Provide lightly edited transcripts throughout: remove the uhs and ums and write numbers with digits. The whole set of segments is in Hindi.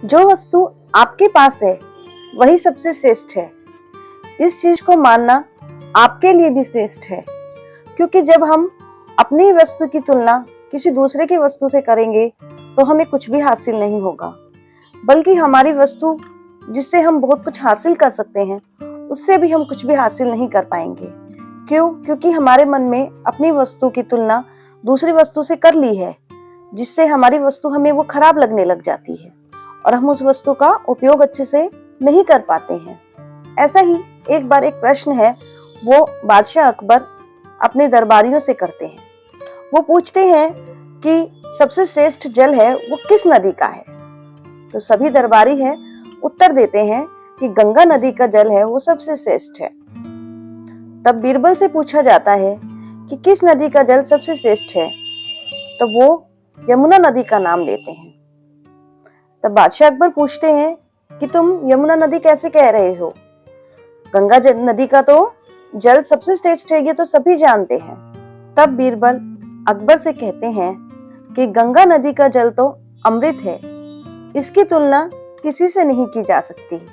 जो वस्तु आपके पास है वही सबसे श्रेष्ठ है। इस चीज को मानना आपके लिए भी श्रेष्ठ है, क्योंकि जब हम अपनी वस्तु की तुलना किसी दूसरे की वस्तु से करेंगे तो हमें कुछ भी हासिल नहीं होगा, बल्कि हमारी वस्तु जिससे हम बहुत कुछ हासिल कर सकते हैं उससे भी हम कुछ भी हासिल नहीं कर पाएंगे। क्यों? क्योंकि हमारे मन में अपनी वस्तु की तुलना दूसरी वस्तु से कर ली है, जिससे हमारी वस्तु हमें वो खराब लगने लग जाती है और हम उस वस्तु का उपयोग अच्छे से नहीं कर पाते हैं। ऐसा ही एक बार एक प्रश्न है, वो बादशाह अकबर अपने दरबारियों से करते हैं। वो पूछते हैं कि सबसे श्रेष्ठ जल है वो किस नदी का है। तो सभी दरबारी हैं उत्तर देते हैं कि गंगा नदी का जल है वो सबसे श्रेष्ठ है। तब बीरबल से पूछा जाता है कि किस नदी का जल सबसे श्रेष्ठ है, तो वो यमुना नदी का नाम लेते हैं। तब बादशाह अकबर पूछते हैं कि तुम यमुना नदी कैसे कह रहे हो? गंगा नदी का तो जल सबसे श्रेष्ठ है, ये तो सभी जानते हैं। तब बीरबल अकबर से कहते हैं कि गंगा नदी का जल तो अमृत है, इसकी तुलना किसी से नहीं की जा सकती।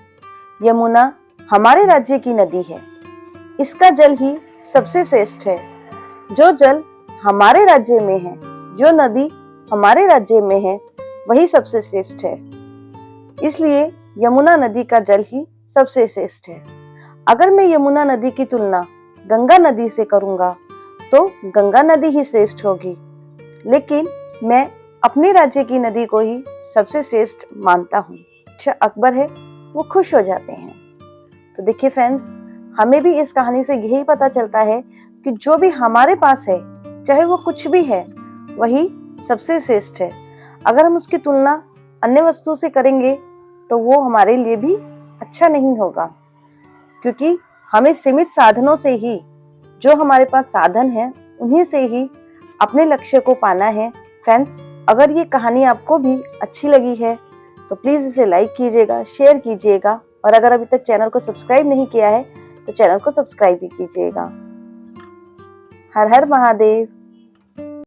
यमुना हमारे राज्य की नदी है, इसका जल ही सबसे श्रेष्ठ है। जो जल हमारे राज्य में है, जो नदी हमारे राज्य में है, वही सबसे श्रेष्ठ है। इसलिए यमुना नदी का जल ही सबसे श्रेष्ठ है। अगर मैं यमुना नदी की तुलना गंगा नदी से करूंगा तो गंगा नदी ही श्रेष्ठ होगी, लेकिन मैं अपने राज्य की नदी को ही सबसे श्रेष्ठ मानता हूँ। अच्छा अकबर है वो खुश हो जाते हैं। तो देखिए फ्रेंड्स, हमें भी इस कहानी से यही पता चलता है कि जो भी हमारे पास है, चाहे वो कुछ भी है, वही सबसे श्रेष्ठ है। अगर हम उसकी तुलना अन्य वस्तु से करेंगे तो वो हमारे लिए भी अच्छा नहीं होगा, क्योंकि हमें सीमित साधनों से ही, जो हमारे पास साधन है उन्हीं से ही अपने लक्ष्य को पाना है। फ्रेंड्स, अगर ये कहानी आपको भी अच्छी लगी है तो प्लीज इसे लाइक कीजिएगा, शेयर कीजिएगा, और अगर अभी तक चैनल को सब्सक्राइब नहीं किया है तो चैनल को सब्सक्राइब भी कीजिएगा। हर हर महादेव।